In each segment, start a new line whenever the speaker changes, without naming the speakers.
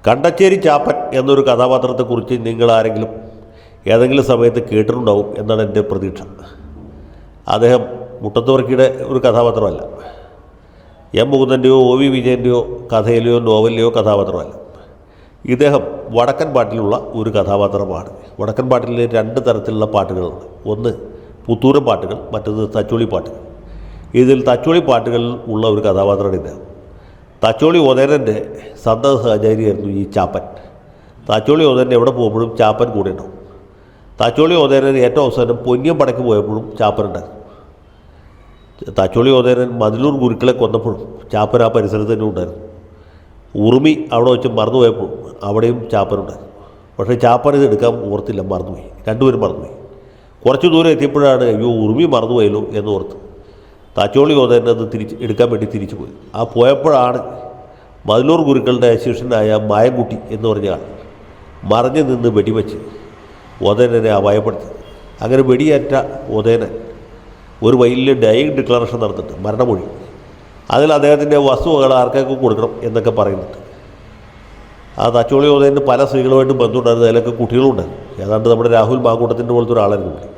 കണ്ടച്ചേരി ചാപ്പൻ എന്നൊരു കഥാപാത്രത്തെക്കുറിച്ച് നിങ്ങൾ ആരെങ്കിലും ഏതെങ്കിലും സമയത്ത് കേട്ടിട്ടുണ്ടാവും എന്നാണ് എൻ്റെ പ്രതീക്ഷ. അദ്ദേഹം മുട്ടത്തുവർക്കിയുടെ ഒരു കഥാപാത്രമല്ല, എം മുകുന്ദൻ്റെയോ ഒ വി വിജയൻ്റെയോ കഥയിലെയോ നോവലിലെയോ കഥാപാത്രമല്ല. ഇദ്ദേഹം വടക്കൻ പാട്ടിലുള്ള ഒരു കഥാപാത്രമാണ്. വടക്കൻ പാട്ടിൽ രണ്ട് തരത്തിലുള്ള പാട്ടുകളുണ്ട്. ഒന്ന് പുത്തൂരം പാട്ടുകൾ, മറ്റത് തച്ചോളി പാട്ടുകൾ. ഇതിൽ തച്ചോളി പാട്ടുകളിൽ ഉള്ള ഒരു കഥാപാത്രമാണ് ഇദ്ദേഹം. തച്ചോളി ഓതേനൻ്റെ സന്തത സഹചാരിയായിരുന്നു ഈ ചാപ്പൻ. തച്ചോളി ഓതേനൻ എവിടെ പോകുമ്പോഴും ചാപ്പൻ കൂടെ ഉണ്ടാവും. തച്ചോളി ഓതേനൻ ഏറ്റവും അവസാനം പൊന്നിയം പടയ്ക്ക് പോയപ്പോഴും ചാപ്പൻ ഉണ്ടായിരുന്നു. തച്ചോളി ഓതേനൻ മതിലൂർ ഗുരുക്കളെ കൊന്നപ്പോഴും ചാപ്പൻ ആ പരിസരത്ത് തന്നെ ഉണ്ടായിരുന്നു. ഉറുമി അവിടെ വെച്ച് മറന്നുപോയപ്പോൾ അവിടെയും ചാപ്പനുണ്ടായിരുന്നു. പക്ഷേ ചാപ്പൻ ഇത് എടുക്കാൻ ഓർത്തില്ല, മറന്നുപോയി. രണ്ടുപേരും മറന്നുപോയി. കുറച്ച് ദൂരം എത്തിയപ്പോഴാണ് അയ്യോ ഉറുമി മറന്നുപോയല്ലോ എന്ന് ഓർത്ത് തച്ചോളി ഓതേനൻ അത് എടുക്കാൻ വേണ്ടി തിരിച്ചു പോയി. ആ പോയപ്പോഴാണ് മതിലൂർ ഗുരുക്കളുടെ ശിഷ്യനായ മായൻകുട്ടി എന്ന് പറഞ്ഞ ആൾ മറഞ്ഞു നിന്ന് വെടിവെച്ച് ഓതേനനെ അപായപ്പെടുത്തി. അങ്ങനെ വെടിയേറ്റ ഓതേനൻ ഒരു വലിയ ഡൈയിങ് ഡിക്ലറേഷൻ നടത്തിയിട്ട് മരണമൊഴി. അതിൽ അദ്ദേഹത്തിൻ്റെ വസ്തുവകൾ ആർക്കൊക്കെ കൊടുക്കണം എന്നൊക്കെ പറയുന്നുണ്ട്. ആ തച്ചോളി ഓതേനന് പല സ്ത്രീകളുമായിട്ടും ബന്ധമുണ്ടായിരുന്നു. അതിലൊക്കെ കുട്ടികളുണ്ടായിരുന്നു. ഏതാണ്ട് നമ്മുടെ രാഹുൽ മാങ്കൂട്ടത്തിൻ്റെ പോലത്തെ ഒരാളായിരുന്നു പുള്ളി.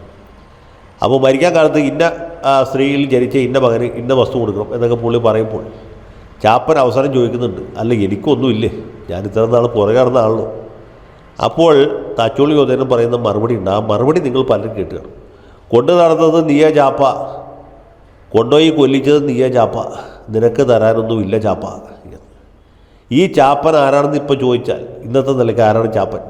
അപ്പോൾ മരിക്കാൻ കാലത്ത് ഇന്ന സ്ത്രീയിൽ ജനിച്ച ഇന്ന മകന് ഇന്ന വസ്തു കൊടുക്കണം എന്നൊക്കെ പുള്ളി പറയുമ്പോൾ ചാപ്പൻ അവസരം ചോദിക്കുന്നുണ്ട്, അല്ല എനിക്കൊന്നുമില്ലേ, ഞാൻ ഇത്ര നാൾ പുറകെ നടന്ന ആളല്ലോ. അപ്പോൾ തച്ചോളി ഓതേനൻ പറയുന്ന മറുപടി ഉണ്ട്. ആ മറുപടി നിങ്ങൾ പലരും കേട്ടുകയാണ്. കൊണ്ടു നടന്നത് നീയേ ചാപ്പ, കൊണ്ടുപോയി കൊല്ലിച്ചത് നീയേ ചാപ്പ, നിനക്ക് തരാനൊന്നുമില്ല ചാപ്പ. ഈ ചാപ്പൻ ആരാണെന്ന് ഇപ്പോൾ ചോദിച്ചാൽ ഇന്നത്തെ നിലയ്ക്ക് ആരാണ് ചാപ്പൻ?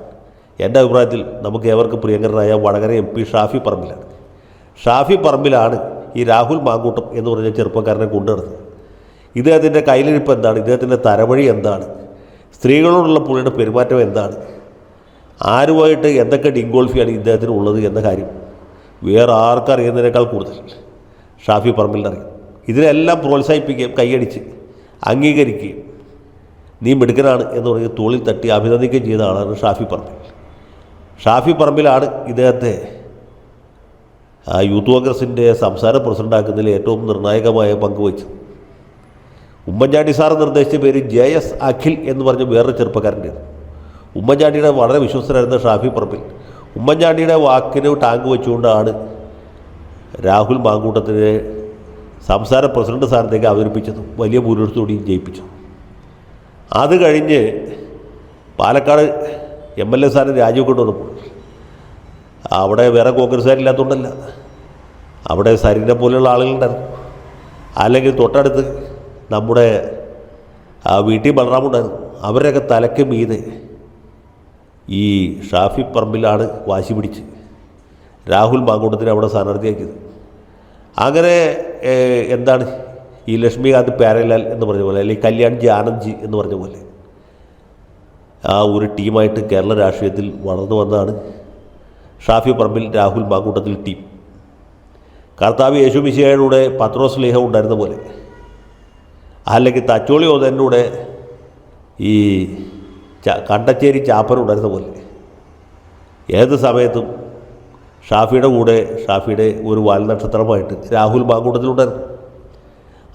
എൻ്റെ അഭിപ്രായത്തിൽ നമുക്ക് ഏവർക്കും പ്രിയങ്കരനായ വടകര MP ഷാഫി പറമ്പിലാണ്. ഷാഫി പറമ്പിലാണ് ഈ രാഹുൽ മാങ്കൂട്ടം എന്ന് പറഞ്ഞ ചെറുപ്പക്കാരനെ കൊണ്ടുനടന്നത്. ഇദ്ദേഹത്തിൻ്റെ കയ്യിലിരിപ്പ് എന്താണ്? ഇദ്ദേഹത്തിൻ്റെ തരവഴി എന്താണ്? സ്ത്രീകളോടുള്ള പുള്ളിയുടെ പെരുമാറ്റം എന്താണ്? ആരുമായിട്ട് എന്തൊക്കെ ഡിങ്കോൾഫിയാണ് ഇദ്ദേഹത്തിന് ഉള്ളത് എന്ന കാര്യം വേറെ ആർക്കറിയുന്നതിനേക്കാൾ കൂടുതൽ ഷാഫി പറമ്പിലിനറിയാം. ഇതിനെല്ലാം പ്രോത്സാഹിപ്പിക്കുകയും കൈയടിച്ച് അംഗീകരിക്കുകയും നീ മിടുക്കനാണ് എന്ന് പറഞ്ഞ് തോളിൽ തട്ടി അഭിനന്ദിക്കുകയും ചെയ്ത ആളാണ് ഷാഫി പറമ്പിൽ. ഷാഫി പറമ്പിലാണ് ഇദ്ദേഹത്തെ യൂത്ത് കോൺഗ്രസിൻ്റെ സംസ്ഥാന പ്രസിഡൻ്റാക്കുന്നതിൽ ഏറ്റവും നിർണായകമായ പങ്ക് വഹിച്ചത്. ഉമ്മൻചാണ്ടി സാർ നിർദ്ദേശിച്ച പേര് JS അഖിൽ എന്ന് പറഞ്ഞ വേറൊരു ചെറുപ്പക്കാരൻ്റെ. ഉമ്മൻചാണ്ടിയുടെ വളരെ വിശ്വസ്തരായിരുന്ന ഷാഫി പറമ്പിൽ ഉമ്മൻചാണ്ടിയുടെ വാക്കിന് ടാങ്ക് വെച്ചുകൊണ്ടാണ് രാഹുൽ മാങ്കൂട്ടത്തിനെ സംസ്ഥാന പ്രസിഡന്റ് സ്ഥാനത്തേക്ക് അവതരിപ്പിച്ചതും വലിയ ഭൂരിപക്ഷത്തോടെയും ജയിപ്പിച്ചു. അത് കഴിഞ്ഞ് പാലക്കാട് MLA സ്ഥാനം രാജിവെക്കൊണ്ട് വന്നപ്പോൾ അവിടെ വേറെ കോൺഗ്രസ്സുകാരില്ലാത്തതുകൊണ്ടല്ല, അവിടെ സരിനെ പോലെയുള്ള ആളുകളുണ്ടായിരുന്നു. അല്ലെങ്കിൽ തൊട്ടടുത്ത് നമ്മുടെ VT ബലറാമുണ്ടായിരുന്നു. അവരുടെയൊക്കെ തലയ്ക്ക് മീതെ ഈ ഷാഫി പറമ്പിലാണ് വാശി പിടിച്ച് രാഹുൽ മാങ്കൂട്ടത്തിനെ അവിടെ സ്ഥാനാർത്ഥിയാക്കിയത്. അങ്ങനെ എന്താണ് ഈ ലക്ഷ്മികാന്ത് പ്യാരലാൽ എന്ന് പറഞ്ഞ പോലെ, അല്ലെങ്കിൽ കല്യാൺജി ആനന്ദ്ജി എന്ന് പറഞ്ഞ പോലെ ആ ഒരു ടീമായിട്ട് കേരള രാഷ്ട്രീയത്തിൽ വളർന്നു വന്നതാണ് ഷാഫി പറമ്പിൽ രാഹുൽ മാങ്കൂട്ടത്തിൽ ടീം. കർത്താവ് യേശു മിശിഹായുടെ പത്രോസ് ലേഹ ഉണ്ടായിരുന്ന പോലെ, അല്ലെങ്കിൽ തച്ചോളി ഓതേൻ്റെ കൂടെ ഈ കണ്ടച്ചേരി ചാപ്പൻ ഉണ്ടായിരുന്ന പോലെ ഏത് സമയത്തും ഷാഫിയുടെ കൂടെ ഷാഫിയുടെ ഒരു വാൽനക്ഷത്രമായിട്ട് രാഹുൽ മാങ്കൂട്ടത്തിലുണ്ടായിരുന്നു.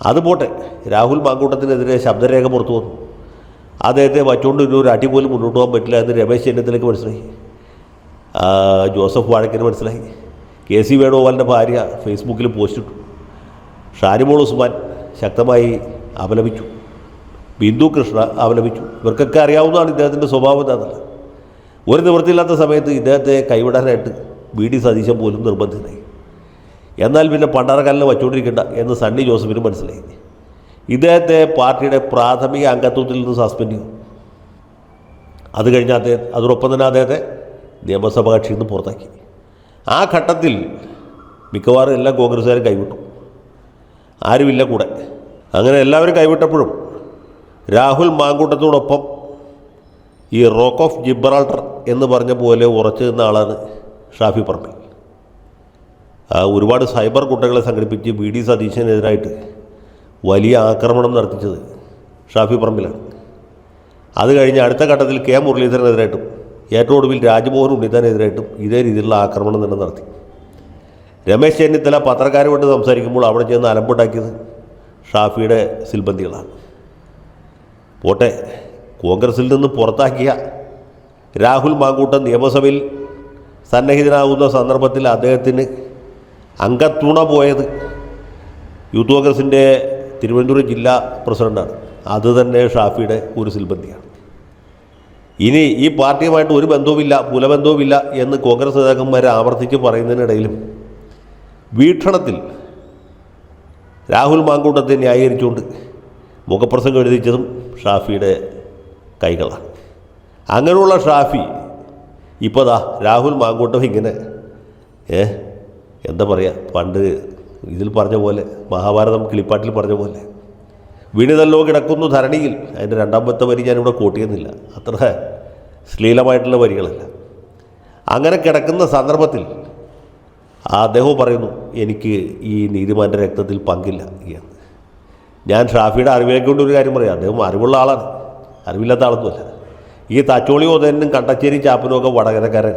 അതുപോട്ടെ, രാഹുൽ മാങ്കൂട്ടത്തിനെതിരെ ശബ്ദരേഖ പുറത്തു വന്നു. അദ്ദേഹത്തെ വച്ചുകൊണ്ട് ഒരു അടി പോലും മുന്നോട്ട് പോകാൻ പറ്റില്ല എന്ന് രമേശ് ചെന്നിത്തലയ്ക്ക് മനസ്സിലായി, ജോസഫ് വാഴക്കന് മനസ്സിലായി, KC വേണുഗോപാലിൻ്റെ ഭാര്യ ഫേസ്ബുക്കിൽ പോസ്റ്റിട്ടു, ഷാനിമോൾ ഉസ്മാൻ ശക്തമായി അപലപിച്ചു, ബിന്ദു കൃഷ്ണ അപലപിച്ചു. ഇവർക്കൊക്കെ അറിയാവുന്നതാണ് ഇദ്ദേഹത്തിൻ്റെ സ്വഭാവം എന്താണെന്നല്ല. ഒരു നിവൃത്തിയില്ലാത്ത സമയത്ത് ഇദ്ദേഹത്തെ കൈവിടാനായിട്ട് VD സതീശൻ പോലും നിർബന്ധിതനായി. എന്നാൽ പിന്നെ പണ്ടാറക്കാലിനെ വച്ചുകൊണ്ടിരിക്കേണ്ട എന്ന് സണ്ണി ജോസഫിനും മനസ്സിലായി. ഇദ്ദേഹത്തെ പാർട്ടിയുടെ പ്രാഥമിക അംഗത്വത്തിൽ നിന്ന് സസ്പെൻഡ് ചെയ്തു. അത് കഴിഞ്ഞ് അതോടൊപ്പം തന്നെ അദ്ദേഹത്തെ നിയമസഭാ കക്ഷിയിൽ നിന്ന് പുറത്താക്കി. ആ ഘട്ടത്തിൽ മിക്കവാറും എല്ലാ കോൺഗ്രസ്സുകാരും കൈവിട്ടു, ആരുമില്ല കൂടെ. അങ്ങനെ എല്ലാവരും കൈവിട്ടപ്പോഴും രാഹുൽ മാങ്കൂട്ടത്തോടൊപ്പം ഈ റോക്ക് ഓഫ് ജിബ്രാൾട്ടർ എന്ന് പറഞ്ഞ പോലെ ഉറച്ചു നിന്ന ആളാണ് ഷാഫി പറമ്പിൽ. ഒരുപാട് സൈബർ കുട്ടകളെ സംഘടിപ്പിച്ച് VD സതീശനെതിരായിട്ട് വലിയ ആക്രമണം നടത്തിച്ചത് ഷാഫി പറമ്പിലാണ്. അത് കഴിഞ്ഞ് അടുത്ത ഘട്ടത്തിൽ K മുരളീധരനെതിരായിട്ടും ഏറ്റവും ഒടുവിൽ രാജ്മോഹൻ ഉണ്ണിത്താനെതിരായിട്ടും ഇതേ രീതിയിലുള്ള ആക്രമണം തന്നെ നടത്തി. രമേശ് ചെന്നിത്തല പത്രക്കാരുമായിട്ട് സംസാരിക്കുമ്പോൾ അവിടെ ചെന്ന് അലമ്പുണ്ടാക്കിയത് ഷാഫിയുടെ സിൽബന്ദികളാണ്. പോട്ടെ, കോൺഗ്രസിൽ നിന്ന് പുറത്താക്കിയ രാഹുൽ മാങ്കൂട്ടം നിയമസഭയിൽ സന്നിഹിതനാകുന്ന സന്ദർഭത്തിൽ അദ്ദേഹത്തിന് അംഗത്തുണ പോയത് യൂത്ത് കോൺഗ്രസിൻ്റെ തിരുവനന്തപുരം ജില്ലാ പ്രസിഡൻ്റാണ്. അതുതന്നെ ഷാഫിയുടെ ഒരു സിൽബന്ധിയാണ്. ഇനി ഈ പാർട്ടിയുമായിട്ട് ഒരു ബന്ധവുമില്ല, പുലബന്ധവുമില്ല എന്ന് കോൺഗ്രസ് നേതാക്കന്മാരെ ആവർത്തിച്ച് പറയുന്നതിനിടയിലും വീക്ഷണത്തിൽ രാഹുൽ മാങ്കൂട്ടത്തെ ന്യായീകരിച്ചുകൊണ്ട് മുഖപ്രസംഗം എഴുതിച്ചതും ഷാഫിയുടെ കൈകളാണ്. അങ്ങനെയുള്ള ഷാഫി ഇപ്പോൾ ദാ രാഹുൽ മാങ്കൂട്ടം ഇങ്ങനെ എന്താ പറയുക, പണ്ട് ഇതിൽ പറഞ്ഞ പോലെ, മഹാഭാരതം കിളിപ്പാട്ടിൽ പറഞ്ഞ പോലെ, വീണിതല്ലോ കിടക്കുന്നു ധരണിയിൽ. അതിൻ്റെ രണ്ടാമത്തെ വരി ഞാനിവിടെ കോട്ടിയെന്നില്ല, അത്ര ശ്ലീലമായിട്ടുള്ള വരികളല്ല. അങ്ങനെ കിടക്കുന്ന സന്ദർഭത്തിൽ അദ്ദേഹം പറയുന്നു, എനിക്ക് ഈ നീതിമാൻ്റെ രക്തത്തിൽ പങ്കില്ല എന്ന്. ഞാൻ ഷാഫിയുടെ അറിവിലേക്ക് കൊണ്ട് ഒരു കാര്യം പറയാം, അദ്ദേഹം അറിവുള്ള ആളാണ്, അറിവില്ലാത്ത ആളൊന്നുമല്ല. ഈ തച്ചോളി ഓതനും കണ്ടച്ചേരി ചാപ്പനും ഒക്കെ വടകരക്കാരൻ.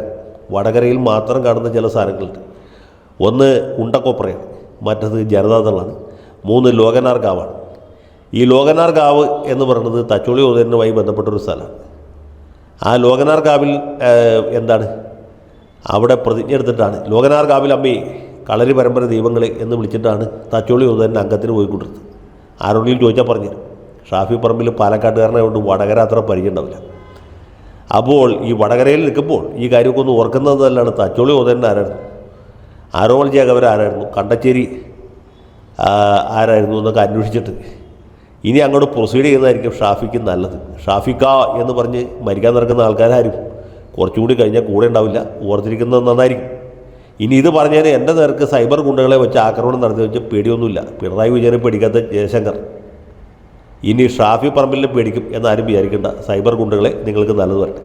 വടകരയിൽ മാത്രം കാണുന്ന ചില സാധനങ്ങളുണ്ട്. ഒന്ന് ഉണ്ടക്കൊപ്രയാണ്, മറ്റത് ജനതാദളാണ്, 3 ലോകനാർ കാവാണ്. ഈ ലോകനാർ കാവ് എന്ന് പറയുന്നത് തച്ചോളി ഓതനുമായി ബന്ധപ്പെട്ടൊരു സ്ഥലമാണ്. ആ ലോകനാർ കാവിൽ എന്താണ്, അവിടെ പ്രതിജ്ഞ എടുത്തിട്ടാണ് ലോകനാർ കാവിൽ അമ്മേ കളരി പരമ്പര ദൈവങ്ങളെ എന്ന് വിളിച്ചിട്ടാണ് തച്ചോളി ഓതന് അംഗത്തിന് പോയിക്കൊണ്ടിരുന്നത്. ആരോടെങ്കിലും ചോദിച്ചാൽ പറഞ്ഞുതരും. ഷാഫി പറമ്പിൽ പാലക്കാട്ടുകാരനായതുകൊണ്ട് വടകര അത്ര പരിചയം ഉണ്ടാവില്ല. അപ്പോൾ ഈ വടകരയിൽ നിൽക്കുമ്പോൾ ഈ കാര്യമൊക്കെ ഒന്ന് ഓർക്കുന്നതല്ലാണ് തച്ചോളി ഓതന് ആരായിരുന്നു, ആരോമൽ ജേകവർ ആരായിരുന്നു, കണ്ടച്ചേരി ആരായിരുന്നു എന്നൊക്കെ അന്വേഷിച്ചിട്ട് ഇനി അങ്ങോട്ട് പ്രൊസീഡ് ചെയ്യുന്നതായിരിക്കും ഷാഫിക്ക് നല്ലത്. ഷാഫിക്ക എന്ന് പറഞ്ഞ് മരിക്കാൻ നടക്കുന്ന ആൾക്കാരും കുറച്ചുകൂടി കഴിഞ്ഞാൽ കൂടെ ഉണ്ടാവില്ല, ഓർത്തിരിക്കുന്നത് നന്നായിരിക്കും. ഇനി ഇത് പറഞ്ഞാൽ എൻ്റെ നേർക്ക് സൈബർ ഗുണ്ടകളെ വെച്ച് ആക്രമണം നടത്തി വെച്ച് പേടിയൊന്നുമില്ല. പിണറായി വിജയനെ പേടിക്കാത്ത ജയശങ്കർ ഇനി ഷാഫി പറമ്പിലിനെ പേടിക്കും എന്നാരും വിചാരിക്കേണ്ട. സൈബർ ഗുണ്ടകളെ നിങ്ങൾക്ക് നല്ലത് വരട്ടെ.